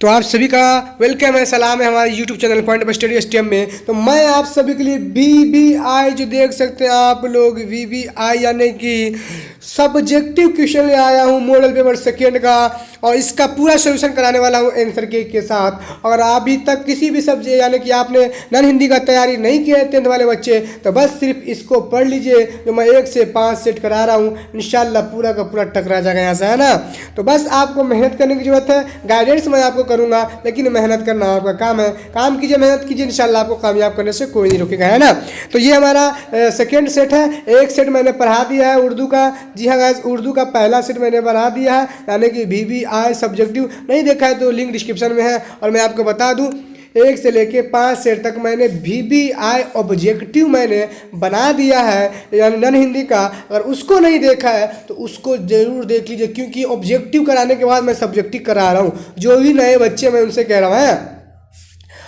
तो आप सभी का वेलकम है, सलाम है हमारे YouTube channel point of study STM में। तो मैं आप सभी के लिए वीबीआई जो देख सकते हैं आप लोग, वीबीआई यानी कि सब्जेक्टिव क्वेश्चन ले आया हूँ मॉडल पेपर सेकेंड का, और इसका पूरा सोल्यूशन कराने वाला हूँ आंसर के साथ। अगर अभी तक किसी भी सब्जेक्ट यानी कि आपने नॉन हिंदी का तैयारी नहीं किया है 10th वाले बच्चे, तो बस सिर्फ इसको पढ़ लीजिए जो मैं 1 से 5 सेट करा रहा हूँ। इंशाल्लाह पूरा का पूरा टकरा जाएगा यहाँ से, है ना। तो बस आपको मेहनत करने की जरूरत है, गाइडेंस मैं आपको करूंगा, लेकिन मेहनत करना आपका काम है। काम कीजिए, मेहनत कीजिए, इंशाल्लाह आपको कामयाब करने से कोई नहीं रोकेगा, है ना। तो ये हमारा सेकेंड सेट है। एक सेट मैंने पढ़ा दिया है उर्दू का। जी हाँ गाइस, उर्दू का पहला सेट मैंने पढ़ा दिया है, यानी कि वीबीआई सब्जेक्टिव। नहीं देखा है तो लिंक डिस्क्रिप्शन में है। और मैं आपको बता दूं 1 से लेके 5 सेट तक मैंने वीबीआई ऑब्जेक्टिव मैंने बना दिया है, यानी नॉन हिंदी का। अगर उसको नहीं देखा है तो उसको जरूर देख लीजिए, क्योंकि ऑब्जेक्टिव कराने के बाद मैं सब्जेक्टिव करा रहा हूँ। जो भी नए बच्चे मैं उनसे कह रहा हूँ,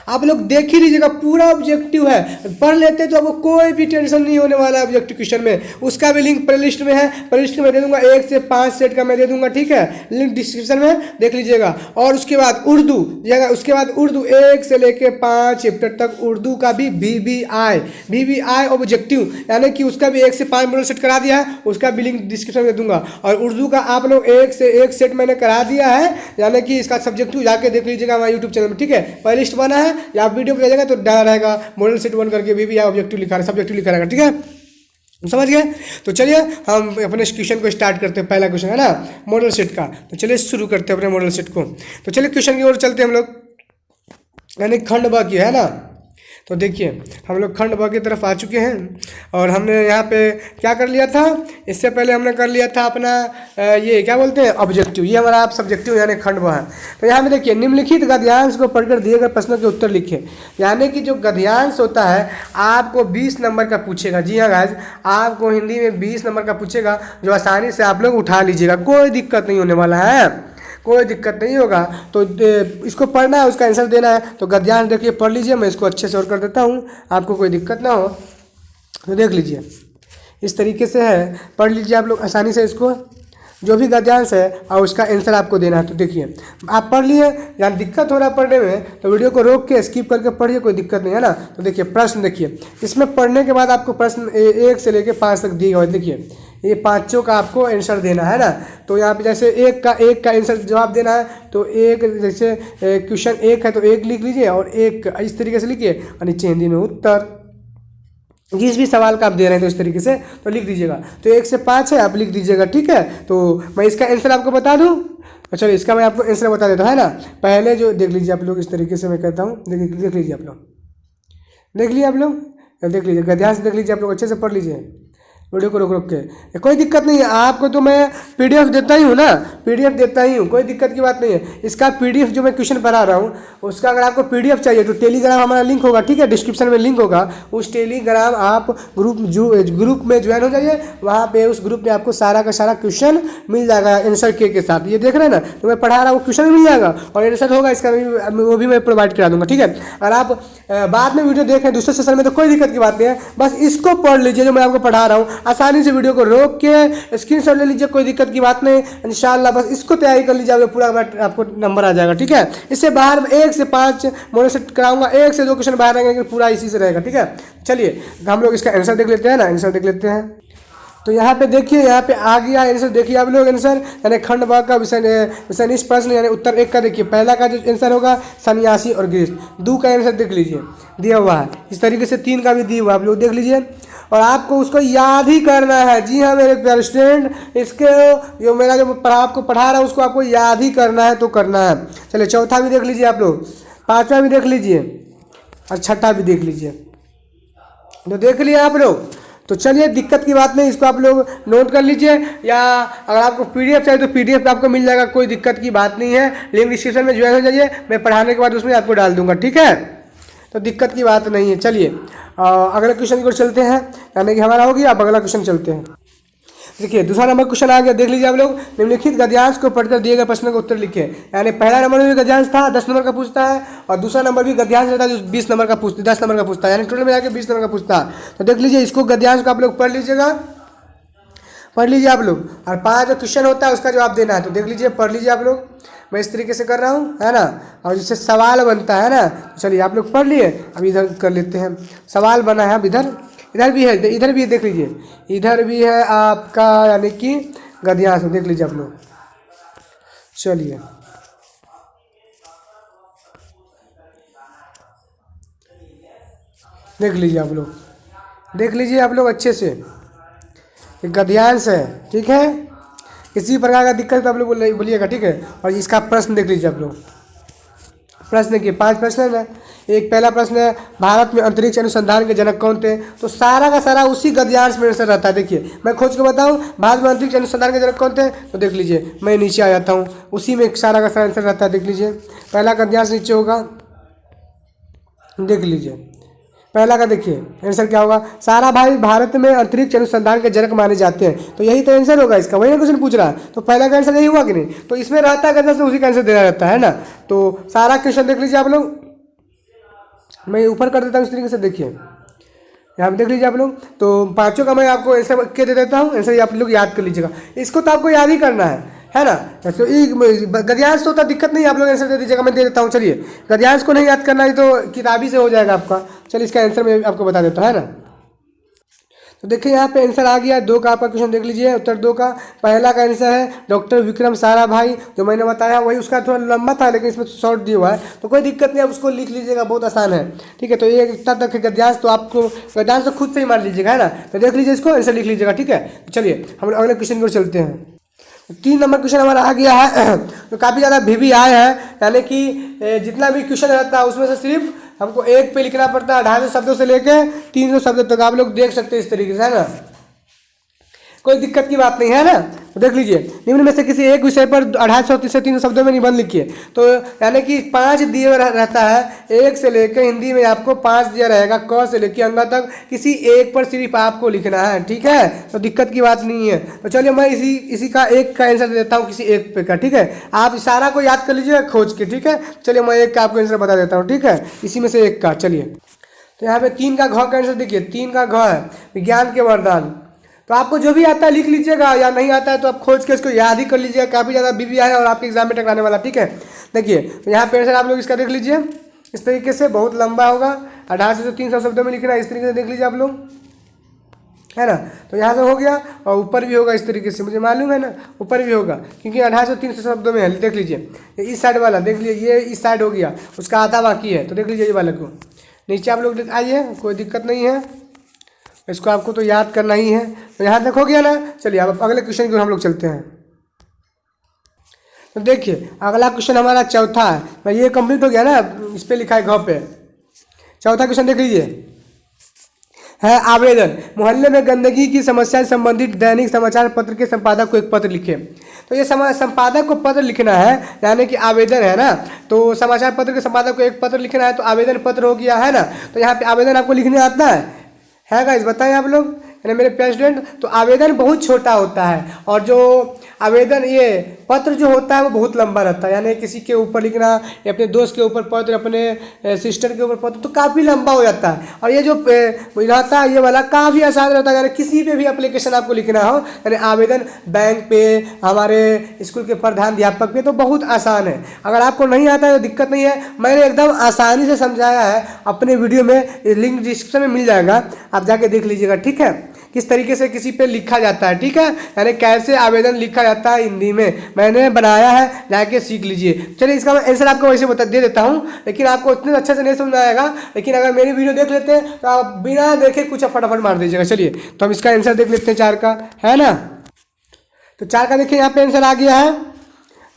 आप लोग देख ही लीजिएगा, पूरा ऑब्जेक्टिव है। पढ़ लेते तो आपको कोई भी टेंशन नहीं होने वाला है ऑब्जेक्टिव क्वेश्चन में। उसका भी लिंक प्ले लिस्ट में है, प्ले लिस्ट में दे दूंगा। 1 से 5 सेट का मैं दे दूंगा, ठीक है। लिंक डिस्क्रिप्शन में देख लीजिएगा। और उसके बाद उर्दू, उसके बाद उर्दू 1 से लेके 5 चैप्टर तक उर्दू का भी वीबीआई ऑब्जेक्टिव, यानी कि उसका भी 1 से 5 मॉडल सेट करा दिया है। उसका भी लिंक डिस्क्रिप्शन में दे दूंगा। और उर्दू का आप लोग 1 से 1 सेट मैंने करा दिया है, यानी कि इसका सब्जेक्टिव जाके देख लीजिएगा हमारे यूट्यूब चैनल में, ठीक है। प्ले लिस्ट बना है, या आप वीडियो पे जाएगा तो डाला रहेगा मॉडल सेट 1 करके वीबीआई ऑब्जेक्टिव लिखा है, सब्जेक्टिव लिखा रहेगा, ठीक है। समझ गए। तो चलिए हम अपने क्वेश्चन को स्टार्ट करते हैं। पहला क्वेश्चन है ना मॉडल सेट का, तो चलिए शुरू करते हैं अपने मॉडल सेट को। तो चलिए क्वेश्चन की ओर चलते हैं हम लोग, यानी खंड ब की, है ना। तो देखिए हम लोग खंड ब की तरफ आ चुके हैं। और हमने यहाँ पे क्या कर लिया था, इससे पहले हमने कर लिया था अपना ये क्या बोलते हैं ऑब्जेक्टिव। ये हमारा आप सब्जेक्टिव यानी खंड ब है। तो यहाँ पे देखिए निम्नलिखित गद्यांश को पढ़कर दिए गए प्रश्नों के उत्तर लिखिए। यानी कि जो गद्यांश होता है आपको 20 नंबर का पूछेगा। जी हाँ गाइस, आपको हिंदी में 20 नंबर का पूछेगा, जो आसानी से आप लोग उठा लीजिएगा, कोई दिक्कत नहीं होने वाला है, कोई दिक्कत नहीं होगा। तो इसको पढ़ना है, उसका आंसर देना है। तो गद्यांश देखिए पढ़ लीजिए, मैं इसको अच्छे से और कर देता हूँ, आपको कोई दिक्कत ना हो। तो देख लीजिए इस तरीके से है, पढ़ लीजिए आप लोग आसानी से इसको, जो भी गद्यांश है और उसका आंसर आपको देना है। तो देखिए आप पढ़ लिए, या दिक्कत हो रहा है पढ़ने में तो वीडियो को रोक के स्किप करके पढ़िए, कोई दिक्कत नहीं है ना। तो देखिए प्रश्न देखिए, इसमें पढ़ने के बाद आपको प्रश्न 1 से लेकर 5 तक दिए हुए। देखिए ये पांचों का आपको आंसर देना है ना। तो यहाँ पे जैसे एक का आंसर जवाब देना है, तो एक जैसे क्वेश्चन 1 है तो 1 लिख लीजिए, और 1 इस तरीके से लिखिए, और नीचे हिंदी में उत्तर। जिस भी सवाल का आप दे रहे हैं तो इस तरीके से तो लिख दीजिएगा। तो 1 से 5 है, आप लिख दीजिएगा, ठीक है। तो मैं इसका आंसर आपको बता दूं, चलिए इसका मैं आपको आंसर बता देता हूँ, है ना। पहले जो देख लीजिए आप लोग, इस तरीके से मैं कहता हूँ, देख लीजिए आप लोग, देख लीजिए आप लोग, देख लीजिए गद्यांश देख लीजिए आप लोग, अच्छे से पढ़ लीजिए, वीडियो को रोक के। कोई दिक्कत नहीं है, आपको तो मैं पीडीएफ देता ही हूँ ना, पीडीएफ देता ही हूँ, कोई दिक्कत की बात नहीं है। इसका पीडीएफ जो मैं क्वेश्चन पढ़ा रहा हूँ उसका अगर आपको पीडीएफ चाहिए तो टेलीग्राम हमारा लिंक होगा, ठीक है, डिस्क्रिप्शन में लिंक होगा। उस टेलीग्राम आप ग्रुप में ज्वाइन हो जाइए, वहाँ पे उस ग्रुप में आपको सारा का सारा क्वेश्चन मिल जाएगा आंसर के साथ। ये देख रहे हैं ना, तो मैं पढ़ा रहा हूँ, क्वेश्चन भी मिल जाएगा और आंसर होगा इसका भी, वो भी मैं प्रोवाइड करा दूंगा, ठीक है। अगर आप बाद में वीडियो देखें दूसरे सेशन में तो कोई दिक्कत की बात नहीं है, बस इसको पढ़ लीजिए जो मैं आपको पढ़ा रहा हूँ, आसानी से वीडियो को रोक के स्क्रीनशॉट ले लीजिए, कोई दिक्कत की बात नहीं। इंशाल्लाह बस इसको तैयारी कर लीजिए, पूरा आपको नंबर आ जाएगा, ठीक है। इससे बाहर 1 से 5 मॉडल सेट कराऊंगा, 1 से 2 क्वेश्चन बाहर रहेंगे, पूरा इसी से रहेगा, ठीक है। चलिए हम लोग इसका आंसर देख लेते हैं ना, आंसर देख लेते हैं। तो यहाँ पे देखिए, यहाँ पे आ गया आंसर, देखिए आप लोग आंसर, यानी खंड ब का विषय प्रश्न यानी उत्तर 1 का देखिए, पहला का जो आंसर होगा सन्यासी और गृहस्थ। 2 का आंसर देख लीजिए दिया हुआ है, इस तरीके से 3 का भी दिया हुआ, आप लोग देख लीजिए, और आपको उसको याद ही करना है। जी हाँ मेरे प्यारे स्टूडेंट, इसके जो मेरा जो आपको पढ़ा रहा हूँ उसको आपको याद ही करना है तो करना है। चलिए चौथा भी देख लीजिए आप लोग, 5वां भी देख लीजिए, और 6ठा भी देख लीजिए। तो देख लिया आप लोग, तो चलिए दिक्कत की बात नहीं, इसको आप लोग नोट कर लीजिए, या अगर आपको पीडीएफ चाहिए तो पीडीएफ आपको मिल जाएगा, कोई दिक्कत की बात नहीं है। लिंक डिस्क्रिप्शन में ज्वाइन हो जाइए, मैं पढ़ाने के बाद उसमें आपको डाल दूंगा, ठीक है। तो दिक्कत की बात नहीं है। चलिए अगले क्वेश्चन की ओर चलते हैं, यानी कि हमारा हो गया, अब अगला क्वेश्चन चलते हैं। देखिए दूसरा नंबर क्वेश्चन आ गया, देख लीजिए आप लोग, निम्नलिखित गद्यांश को पढ़कर दिए गए प्रश्नों का उत्तर लिखे। यानी पहला नंबर भी गद्यांश था 10 नंबर का पूछता है, और दूसरा नंबर भी गद्यांश रहता है जो 20 नंबर का पूछता है, 10 नंबर का पूछता है, यानी टोटल मिला के 20 नंबर का पूछता है। तो देख लीजिए इसको गद्यांश को आप लोग पढ़ लीजिएगा, पढ़ लीजिए आप लोग। और 5 जो क्वेश्चन होता है उसका जवाब देना है, तो देख लीजिए, पढ़ लीजिए आप लोग। मैं इस तरीके से कर रहा हूँ, है ना। और जिससे सवाल बनता है ना, तो चलिए आप लोग पढ़ लिए, अब इधर कर लेते हैं। सवाल बना है अब इधर, इधर भी है, इधर भी है, देख लीजिए, इधर भी है आपका, यानी कि गद्यांश, देख लीजिए आप लोग। चलिए देख लीजिए आप लोग, देख लीजिए आप लोग अच्छे से, ये गद्यांश है, ठीक है। किसी प्रकार का दिक्कत तो आप लोग बोलिएगा, ठीक है। और इसका प्रश्न देख लीजिए आप लोग। प्रश्न के 5 प्रश्न है। एक पहला प्रश्न है, भारत में अंतरिक्ष अनुसंधान के जनक कौन थे? तो सारा का सारा उसी गद्यांश में आंसर रहता है। देखिए मैं खोज के बताऊं, भारत में अंतरिक्ष अनुसंधान के जनक कौन थे, तो देख लीजिए मैं नीचे आ जाता हूं, उसी में सारा का सारा आंसर रहता है। देख लीजिए पहला गद्यांश नीचे होगा, देख लीजिए पहला का देखिए आंसर क्या होगा, सारा भाई भारत में अंतरिक्ष अनुसंधान के जनक माने जाते हैं, तो यही तो आंसर होगा इसका, वही ना क्वेश्चन पूछ रहा है, तो पहला का आंसर यही हुआ कि नहीं। तो इसमें रहता है तो उसी का आंसर देना रहता है ना। तो सारा क्वेश्चन देख लीजिए आप लोग, मैं ऊपर कर देता हूँ इस तरीके से, देखिए यहाँ पे देख लीजिए आप लोग। तो 5 का मैं आपको आंसर के दे देता हूँ, आंसर आप लोग याद कर लीजिएगा, इसको तो आपको याद ही करना है ना। तो गद्यांश तो होता दिक्कत नहीं, आप लोग आंसर दे दीजिएगा, मैं दे देता हूँ। चलिए गद्यांश को नहीं याद करना है तो किताबी से हो जाएगा आपका। चलिए इसका आंसर मैं आपको बता देता हूँ, है ना। तो देखिए यहाँ पे आंसर आ गया 2 का, आपका क्वेश्चन देख लीजिए, उत्तर 2 का। पहला का आंसर है डॉक्टर विक्रम साराभाई, जो मैंने बताया वही, उसका थोड़ा लंबा था लेकिन इसमें शॉर्ट दिया हुआ है, तो कोई दिक्कत नहीं, आप उसको लिख लीजिएगा, बहुत आसान है, ठीक है। तो ये इतना तक गद्यांश, तो आपको गद्यांश तो खुद से ही मान लीजिएगा, है ना। तो देख लीजिए इसको, आंसर लिख लीजिएगा, ठीक है। चलिए हम अगले क्वेश्चन की ओर चलते हैं। 3 नंबर क्वेश्चन हमारा आ गया है, तो काफ़ी ज़्यादा VBI है, यानी कि जितना भी क्वेश्चन रहता है उसमें से सिर्फ हमको एक पे लिखना पड़ता है, 250 शब्दों से लेके 300 शब्द तक, आप लोग देख सकते हैं इस तरीके से, है ना, कोई दिक्कत की बात नहीं है ना। तो देख लीजिए, निम्न में से किसी एक विषय पर 250 से 300 शब्दों में निबंध लिखिए, तो यानी कि 5 दिया रहता है, 1 से लेकर हिंदी में आपको 5 दिया रहेगा, क से लेकर अंगा तक, किसी एक पर सिर्फ आपको लिखना है, ठीक है। तो दिक्कत की बात नहीं है। तो चलिए मैं इसी का एक का आंसर देता हूँ, किसी एक पे का, ठीक है। आप सारा को याद कर लीजिएगा खोज के, ठीक है। चलिए मैं एक का आपको आंसर बता देता हूँ, ठीक है, इसी में से एक का। चलिए तो यहाँ पे 3 का घ का आंसर देखिए, 3 का घ है विज्ञान के वरदान। तो आपको जो भी आता है लिख लीजिएगा, या नहीं आता है तो आप खोज के इसको याद ही कर लीजिएगा, काफ़ी ज़्यादा VBI है और आपके एग्जाम में टकराने वाला, ठीक है। देखिए तो यहाँ पे आंसर आप लोग इसका देख लीजिए, इस तरीके से बहुत लंबा होगा, 250 से 300 शब्दों में लिखना है, इस तरीके से देख लीजिए आप लोग, है ना। तो यहाँ से हो गया, और ऊपर भी होगा इस तरीके से, मुझे मालूम है ना, ऊपर भी होगा क्योंकि 250 से 300 शब्दों में है। देख लीजिए इस साइड वाला, देख लीजिए ये इस साइड हो गया, उसका आधा बाकी है, तो देख लीजिए ये वाले को नीचे आप लोग आइए, कोई दिक्कत नहीं है, इसको आपको तो याद करना ही है। तो यहाँ तक हो गया ना। चलिए अब अगले क्वेश्चन की ओर हम लोग चलते हैं। तो देखिए अगला क्वेश्चन हमारा चौथा है, मैं ये कंप्लीट हो गया ना, इस पे लिखा है घ पे। चौथा क्वेश्चन देख लीजिए, है आवेदन, मोहल्ले में गंदगी की समस्या से संबंधित दैनिक समाचार पत्र के संपादक को एक पत्र लिखे। तो ये संपादक को पत्र लिखना है, यानी कि आवेदन है ना। तो समाचार पत्र के संपादक को एक पत्र लिखना है, तो आवेदन पत्र हो गया, है ना। तो यहाँ पे आवेदन आपको लिखने आता है गाइस, बताएं आप लोग, यानी मेरे प्रेसिडेंट। तो आवेदन बहुत छोटा होता है, और जो आवेदन ये पत्र जो होता है वो बहुत लंबा रहता है, यानी किसी के ऊपर लिखना, या अपने दोस्त के ऊपर पत्र, अपने सिस्टर के ऊपर पत्र, तो काफ़ी लंबा हो जाता है। और ये जो रहता है ये वाला काफ़ी आसान रहता है, यानी किसी पे भी एप्लीकेशन आपको लिखना हो, यानी आवेदन बैंक पे, हमारे स्कूल के प्रधानाध्यापक पे, तो बहुत आसान है। अगर आपको नहीं आता है तो दिक्कत नहीं है, मैंने एकदम आसानी से समझाया है अपने वीडियो में, लिंक डिस्क्रिप्शन में मिल जाएगा, आप जाके देख लीजिएगा, ठीक है, किस तरीके से किसी पे लिखा जाता है, ठीक है, यानी कैसे आवेदन लिखा जाता है हिंदी में, मैंने बनाया है, जाके सीख लीजिए। चलिए इसका मैं आंसर आपको वैसे दे देता हूँ, लेकिन आपको इतने अच्छे से नहीं समझ आएगा, लेकिन अगर मेरी वीडियो देख लेते हैं तो आप बिना देखे कुछ फटाफट मार दीजिएगा। चलिए तो हम इसका आंसर देख लेते हैं 4 का, है ना। तो 4 का देखिए यहाँ पे आंसर आ गया है,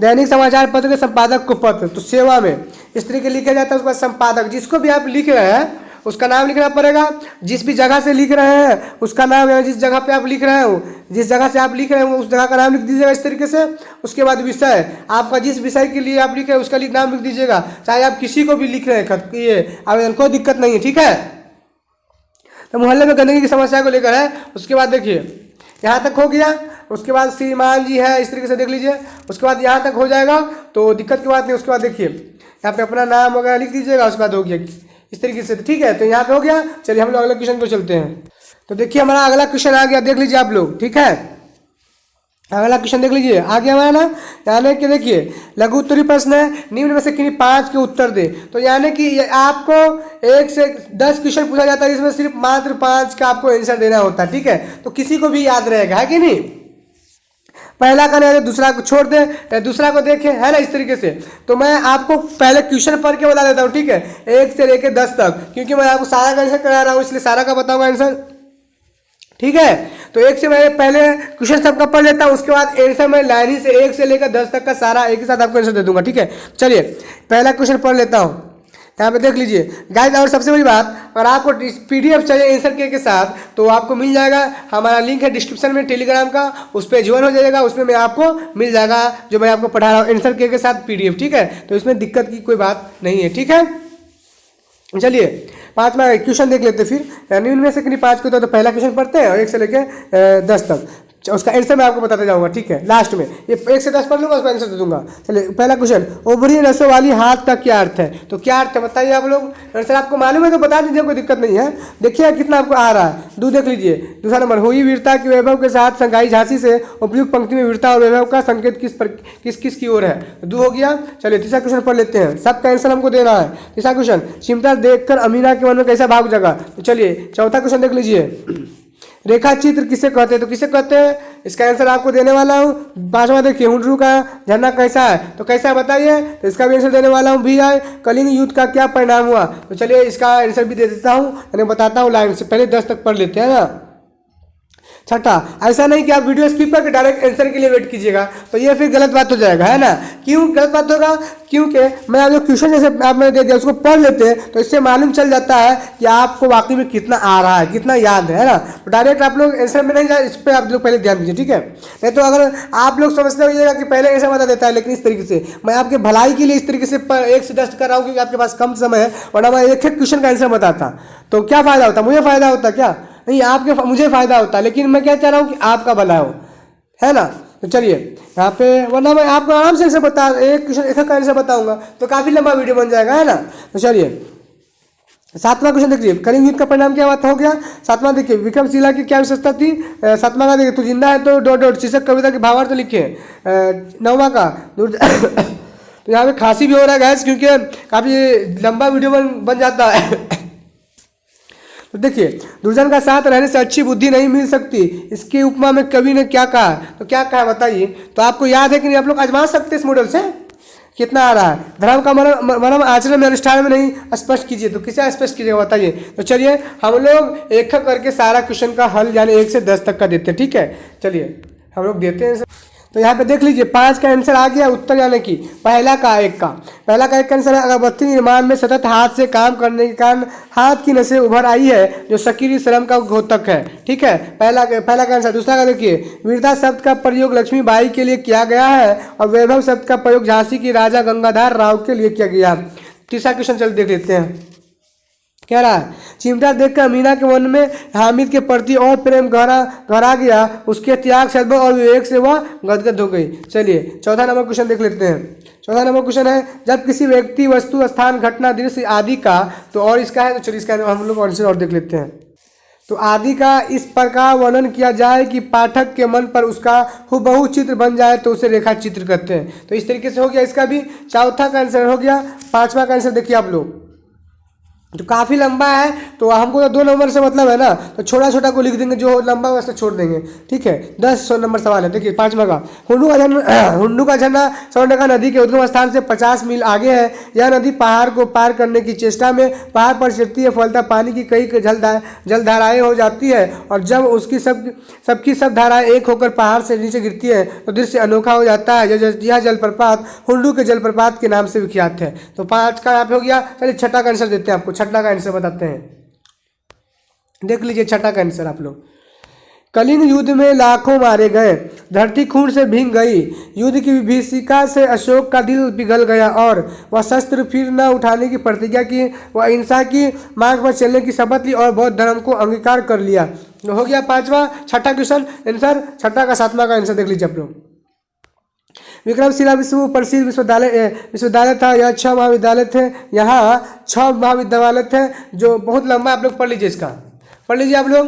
दैनिक समाचार पत्र के संपादक को पत्र, तो सेवा में इस तरीके लिखा जाता है। उसके बाद संपादक, जिसको भी आप लिख रहे हैं उसका नाम लिखना पड़ेगा, जिस भी जगह से लिख रहे हैं उसका नाम, या जिस जगह पे आप लिख रहे हो, जिस जगह से आप लिख रहे हो उस जगह का नाम लिख दीजिएगा इस तरीके से। उसके बाद विषय, आपका जिस विषय के लिए आप लिख रहे हैं उसका नाम लिख दीजिएगा, चाहे आप किसी को भी लिख रहे हैं ये आवेदन, कोई दिक्कत नहीं है, ठीक है। तो मोहल्ले में गंदगी की समस्या को लेकर है। उसके बाद देखिए यहाँ तक हो गया, उसके बाद श्रीमान जी है, इस तरीके से देख लीजिए, उसके बाद यहाँ तक हो जाएगा, तो दिक्कत की बात नहीं। उसके बाद देखिए यहाँ पे अपना नाम वगैरह लिख दीजिएगा, उसके बाद हो गया इस तरीके से, ठीक है। तो यहाँ पे हो गया। चलिए हम लोग अगले क्वेश्चन को चलते हैं। तो देखिए हमारा अगला क्वेश्चन आ गया, देख लीजिए आप लोग, ठीक है। अगला क्वेश्चन देख लीजिए, आ गया हमारा ना। यानी कि देखिए लघु उत्तरीय प्रश्न है, निम्न में से किन्हीं 5 के उत्तर दे। तो यानी कि आपको 1 से 10 क्वेश्चन पूछा जाता है, इसमें सिर्फ मात्र 5 का आपको आंसर देना होता है, ठीक है। तो किसी को भी याद रहेगा, है कि नहीं। पहला का नहीं, दूसरा को छोड़ दे, दूसरा को देखे, है ना, इस तरीके से। तो मैं आपको पहले क्वेश्चन पढ़ के बता देता हूँ, ठीक है, 1 से लेकर 10 तक, क्योंकि मैं आपको सारा का आंसर करा रहा हूँ, इसलिए सारा का बताऊंगा आंसर, ठीक है। तो 1 से मैं पहले क्वेश्चन सबका पढ़ लेता हूँ, उसके बाद आंसर मैं लाइन से 1 से लेकर 10 तक का सारा एक ही साथ आपको आंसर दे दूंगा, ठीक है। चलिए पहला क्वेश्चन पढ़ लेता हूँ, यहाँ पे देख लीजिए गाइस। और सबसे बड़ी बात, अगर आपको PDF चाहिए आंसर के साथ, तो आपको मिल जाएगा, हमारा लिंक है डिस्क्रिप्शन में टेलीग्राम का, उस पर ज्वाइन हो जाएगा, उसमें मैं आपको मिल जाएगा जो मैं आपको पढ़ा रहा हूँ आंसर के साथ PDF, ठीक है। तो इसमें दिक्कत की कोई बात नहीं है, ठीक है। चलिए 5वां क्वेश्चन देख लेते फिर, निम्न में से किन्हीं 5 को तो पहला क्वेश्चन पढ़ते हैं और 1 से लेकर 10 तक, उसका आंसर मैं आपको बताते जाऊंगा, ठीक है। लास्ट में ये 1 से 10 पढ़ लूंगा, उसका आंसर दे दूंगा। चलिए पहला क्वेश्चन, उभरी नसों वाली हाथ का क्या अर्थ है। तो क्या अर्थ है बताइए आप लोग, आंसर आपको मालूम है तो बता दीजिए, कोई दिक्कत नहीं है। देखिए कितना आपको आ रहा है, दो देख लीजिए। दूसरा नंबर, हुई वीरता के वैभव के साथ संगाई झांसी से उपयुक्त पंक्ति में वीरता और वैभव का संकेत किस की ओर है। 2 हो गया। चलिए तीसरा क्वेश्चन पढ़ लेते हैं, सबका आंसर हमको देना है। तीसरा क्वेश्चन, चिमटा देखकर अमीना के मन में कैसा भाव जगा। तो चलिए चौथा क्वेश्चन देख लीजिए, रेखा चित्र किसे कहते हैं। तो किसे कहते हैं, इसका आंसर आपको देने वाला हूँ। 5वां देखिए, हुंडरू का झरना कैसा है, तो कैसा है बताइए। तो इसका भी आंसर देने वाला हूँ। भी है, कलिंग युद्ध का क्या परिणाम हुआ। तो चलिए इसका आंसर भी दे देता हूँ, यानी बताता हूँ लाइन से, पहले 10 तक पढ़ लेते हैं ना। छठा, ऐसा नहीं कि आप वीडियो स्किप करके डायरेक्ट आंसर के लिए वेट कीजिएगा, तो ये फिर गलत बात हो जाएगा, है ना। क्यों गलत बात होगा, क्योंकि मैं आप जो क्वेश्चन जैसे आपने दे दिया उसको पढ़ लेते हैं, तो इससे मालूम चल जाता है कि आपको वाकई में कितना आ रहा है, कितना याद है ना। तो डायरेक्ट आप लोग आंसर में नहीं जाए, इस पर आप लोग पहले ध्यान दीजिए, ठीक है। नहीं तो अगर आप लोग समझते होइएगा कि पहले आंसर बता देता है, लेकिन इस तरीके से मैं आपके भलाई के लिए इस तरीके से 1 से 10 कर रहा हूँ, क्योंकि आपके पास कम समय है, वरना मैं एक क्वेश्चन का आंसर बताता तो क्या फायदा होता, मुझे फायदा होता क्या नहीं, आपके मुझे फायदा होता, लेकिन मैं क्या चाह रहा हूँ कि आपका भला हो, है ना। तो चलिए यहाँ पे, वरना मैं आपको आराम से आंसर बता, एक क्वेश्चन एक आंसर बताऊंगा तो काफी लंबा वीडियो बन जाएगा, है ना। तो चलिए 7वां क्वेश्चन देखिए, कलिंग युद्ध का परिणाम क्या बात हो गया। 7वां देखिए, विक्रमशिला की क्या विशेषता थी। 7वां का देखिए, तू जिंदा है तो डॉट डॉट शीर्षक कविता के भावार्थ लिखे। 9वां का तो यहाँ पे खांसी भी हो रहा है गैस, क्योंकि काफी लंबा वीडियो बन जाता है। तो देखिए, दुर्जन का साथ रहने से अच्छी बुद्धि नहीं मिल सकती, इसके उपमा में कवि ने क्या कहा। तो क्या कहा बताइए। तो आपको याद है कि नहीं, आप लोग आजमा सकते इस मॉडल से। कितना आ रहा है, धर्म का मर्म आचरण में अनुष्ठान में नहीं, स्पष्ट कीजिए। तो किसे स्पष्ट कीजिएगा बताइए। तो चलिए हम लोग एक करके सारा क्वेश्चन का हल यानी 1 से 10 तक का देते हैं, ठीक है। चलिए हम लोग देते हैं। तो यहाँ पे देख लीजिए 5 का आंसर आ गया उत्तर, यानी कि पहला का 1 का आंसर है, अगरबत्ती निर्माण में सतत हाथ से काम करने के कारण हाथ की नसें उभर आई है, जो शकीरी श्रम का घोतक है, ठीक है। पहला का आंसर। दूसरा का देखिए, वीरता शब्द का प्रयोग लक्ष्मीबाई के लिए किया गया है और वैभव शब्द का प्रयोग झांसी की राजा गंगाधर राव के लिए किया गया। तीसरा क्वेश्चन चल देख लेते हैं, कह रहा है, चिमटा देखकर अमीना के मन में हामिद के प्रति और प्रेम गहरा गया, उसके त्याग शब्दों और विवेक से वह गदगद हो गई। चलिए चौथा नंबर क्वेश्चन देख लेते हैं। चौथा नंबर क्वेश्चन है, जब किसी व्यक्ति वस्तु स्थान घटना दृश्य आदि का, तो और इसका है, तो चलिए इसका हम लोग आंसर और देख लेते हैं। तो आदि का इस प्रकार वर्णन किया जाए कि पाठक के मन पर उसका हुबहू चित्र बन जाए, तो उसे रेखा चित्र कहते हैं। तो इस तरीके से हो गया इसका भी। चौथा का आंसर हो गया। 5वां का आंसर देखिए आप लोग, तो काफ़ी लंबा है, तो हमको तो 2 नंबर से मतलब है ना, तो छोटा छोटा को लिख देंगे, जो लंबा वैसे छोड़ देंगे, ठीक है। 10 नंबर सवाल है। देखिए 5वां का, हुंडू का झरना स्वर्णरेखा नदी के उद्गम स्थान से 50 मील आगे है। यह नदी पहाड़ को पार करने की चेष्टा में पहाड़ पर चढ़ती है, फलता पानी की कई जलधाराएँ हो जाती है, और जब उसकी सबकी सब धाराएँ एक होकर पहाड़ से नीचे गिरती है, तो दृश्य अनोखा हो जाता है। यह जलप्रपात हुंडू के जलप्रपात के नाम से विख्यात है। तो 5 का यहाँ पे हो गया। चलिए छठा का आंसर देते हैं आपको, छठा का आंसर बताते हैं। देख लीजिए छठा का आंसर आप लोग, कलिंग युद्ध में लाखों मारे गए, धरती खून से भीग गई, युद्ध की विभीषिका से अशोक का दिल पिघल गया और वह शस्त्र फिर न उठाने की प्रतिज्ञा की, वह अहिंसा की मार्ग पर चलने की शपथ ली और बौद्ध धर्म को अंगीकार कर लिया। तो हो गया 5वां। छठा क्वेश्चन आंसर, छठा का 7वां का आंसर देख लीजिए आप लोग। विक्रमशिला विश्व प्रसिद्ध विश्वविद्यालय था। यह 6 महाविद्यालय थे। यहाँ 6 महाविद्यालय थे, जो बहुत लंबा, आप लोग पढ़ लीजिए, इसका पढ़ लीजिए आप लोग।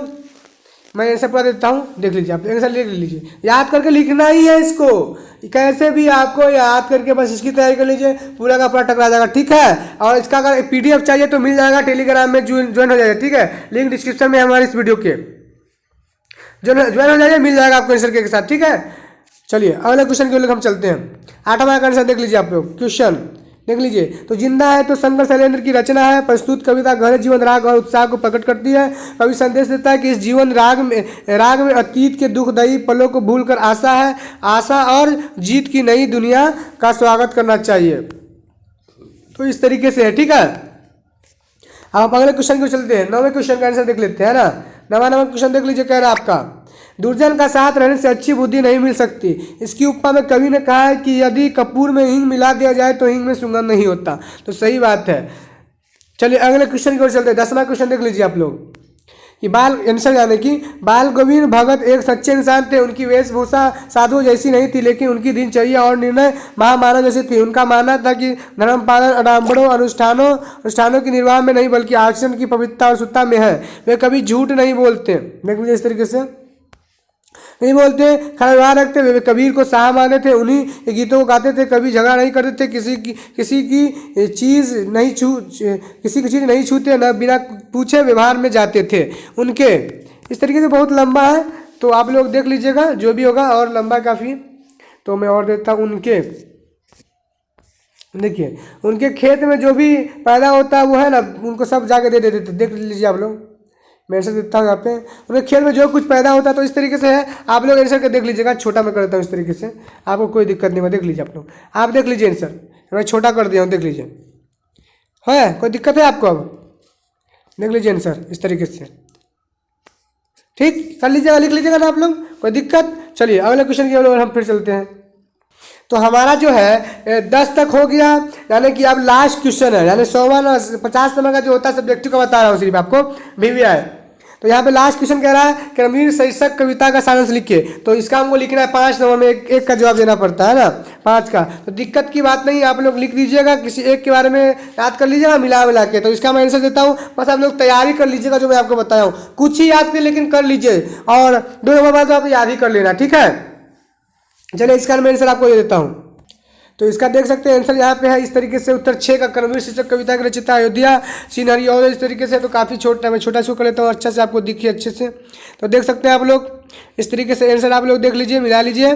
मैं आंसर पूरा देता हूँ, देख लीजिए आप आंसर लिख लीजिए, याद करके लिखना ही है इसको, कैसे भी आपको याद करके बस इसकी तैयारी कर लीजिए, पूरा का पूरा टकरा जाएगा, ठीक है। और इसका अगर PDF चाहिए तो मिल जाएगा, टेलीग्राम में ज्वाइन हो जाएगा, ठीक है। लिंक डिस्क्रिप्शन में हमारे इस वीडियो के ज्वाइन हो जाइए, मिल जाएगा आपको आंसर के साथ, ठीक है। चलिए अगले क्वेश्चन की ओर हम चलते हैं। 8वां का आंसर देख लीजिए आप लोग, क्वेश्चन देख लीजिए। तो जिंदा है तो शंकर शैलेंद्र की रचना है। प्रस्तुत कविता गहरे जीवन राग और उत्साह को प्रकट करती है। कवि संदेश देता है कि इस जीवन राग में अतीत के दुखदायी पलों को भूलकर आशा और जीत की नई दुनिया का स्वागत करना चाहिए। तो इस तरीके से है, ठीक है। अब आप अगले क्वेश्चन को चलते हैं। 9वें क्वेश्चन का आंसर देख लेते हैं ना। 9वां क्वेश्चन देख लीजिए, कह रहा है आपका दुर्जन का साथ रहने से अच्छी बुद्धि नहीं मिल सकती। इसकी उपमा में कवि ने कहा है कि यदि कपूर में हींग मिला दिया जाए तो हींग में सुगंध नहीं होता। तो सही बात है। चलिए अगले क्वेश्चन की ओर चलते हैं। 10वां क्वेश्चन देख लीजिए आप लोग कि आंसर यानी कि बाल गोविंद भगत एक सच्चे इंसान थे। उनकी वेशभूषा साधुओं जैसी नहीं थी, लेकिन उनकी दिनचर्या और निर्णय महामानव जैसी थी। उनका मानना था कि धर्म पालन आडंबरों अनुष्ठानों के निर्वाह में नहीं बल्कि आचरण की पवित्रता और शुद्धता में है। वे कभी झूठ नहीं बोलते, देख लीजिए इस तरीके से नहीं बोलते, खरा व्यवहार रखते। वे कबीर को शाह माने थे, उन्हीं गीतों को गाते थे, कभी झगड़ा नहीं करते थे, किसी की चीज़ नहीं छूते, न बिना पूछे व्यवहार में जाते थे उनके। इस तरीके से बहुत लंबा है, तो आप लोग देख लीजिएगा जो भी होगा, और लंबा काफ़ी। तो मैं और देता हूँ उनके, देखिए उनके खेत में जो भी पैदा होता है वो है ना, उनको सब जाके दे देते थे। देख लीजिए आप लोग, मैं आंसर देता हूँ यहाँ पे। उनके खेत में जो कुछ पैदा होता है, तो इस तरीके से है। आप लोग आंसर के देख लीजिएगा, छोटा मैं कर देता हूँ इस तरीके से, आपको कोई दिक्कत नहीं है। देख लीजिए आप देख लीजिए आंसर, मैं छोटा कर दिया हूँ, देख लीजिए है कोई दिक्कत है आपको? अब देख लीजिए आंसर इस तरीके से, ठीक कर लीजिएगा, लिख लीजिएगा ना आप लोग, कोई दिक्कत। चलिए अगले क्वेश्चन की ओर हम फिर चलते हैं। तो हमारा जो है 10 तक हो गया, यानी कि अब लास्ट क्वेश्चन है, यानी 100वां 50 नंबर का जो होता है सब्जेक्टिव का बता रहा हूँ सिर्फ आपको, VVI। तो यहाँ पे लास्ट क्वेश्चन कह रहा है क्रमवीर शीर्षक कविता का सारांश लिखिए। तो इसका हमको लिखना है 5 नंबर में, एक का जवाब देना पड़ता है ना, 5 का। तो दिक्कत की बात नहीं, आप लोग लिख लीजिएगा, किसी एक के बारे में याद कर लीजिएगा मिला के। तो इसका मैं आंसर देता हूँ, बस आप लोग तैयारी कर लीजिएगा, जो मैं आपको बताया हूँ। कुछ ही याद कर लेकिन कर लीजिए, और 2 नंबर बाद तो आप याद ही कर लेना, ठीक है। चलिए इसका मैं आंसर आपको दे देता हूँ। तो इसका देख सकते हैं आंसर यहाँ पे है इस तरीके से। उत्तर 6 का क्रमवीर शीर्षक कविता के रचयिता अयोध्या सिंह हरिऔध, इस तरीके से। तो काफ़ी छोटा, मैं छोटा शो कर लेता हूँ अच्छा से, आपको दिखिए अच्छे से। तो देख सकते हैं आप लोग इस तरीके से आंसर आप लोग देख लीजिए, मिला लीजिए,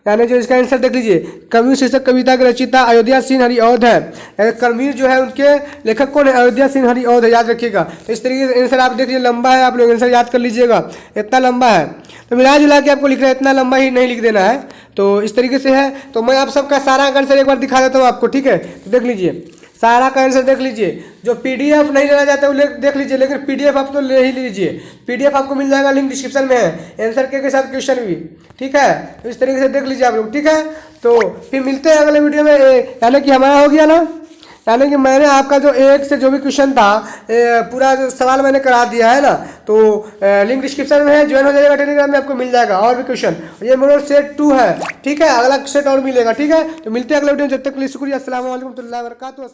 यानी जो इसका आंसर देख लीजिए, क्रमवीर शीर्षक कविता के रचयिता अयोध्या सिंह हरिऔध है। क्रमवीर जो है उनके लेखक कौन है? अयोध्या सिंह हरिऔध है, याद रखिएगा। तो इस तरीके से आंसर आप देख लीजिए, लंबा है, आप लोग आंसर याद कर लीजिएगा, इतना लंबा है। तो मिला जुला के आपको लिखना है, इतना लंबा ही नहीं लिख देना है। तो इस तरीके से है। तो मैं आप सबका सारा आंसर एक बार दिखा देता हूँ आपको, ठीक है। तो देख लीजिए सारा का आंसर देख लीजिए। जो PDF नहीं लेना चाहते वो देख लीजिए, लेकिन PDF आप तो ले ही लीजिए। PDF आपको मिल जाएगा, लिंक डिस्क्रिप्शन में है, आंसर के साथ क्वेश्चन भी, ठीक है। तो इस तरीके से देख लीजिए आप लोग, ठीक है। तो फिर मिलते हैं अगले वीडियो में। यानी कि हमारा हो गया ना, यानी कि मैंने आपका जो एक से जो भी क्वेश्चन था पूरा जो सवाल मैंने करा दिया है ना। तो लिंक डिस्क्रिप्शन में है, ज्वाइन हो जाएगा टेलीग्राम में, आपको मिल जाएगा और भी क्वेश्चन। ये मेरा सेट 2 है, ठीक है, अगला सेट और मिलेगा, ठीक है। तो मिलते हैं अगले वीडियो में, जब तक के लिए शुक्रिया। अस्सलाम वालेकुम रहमतुल्लाहि व बरकातहू।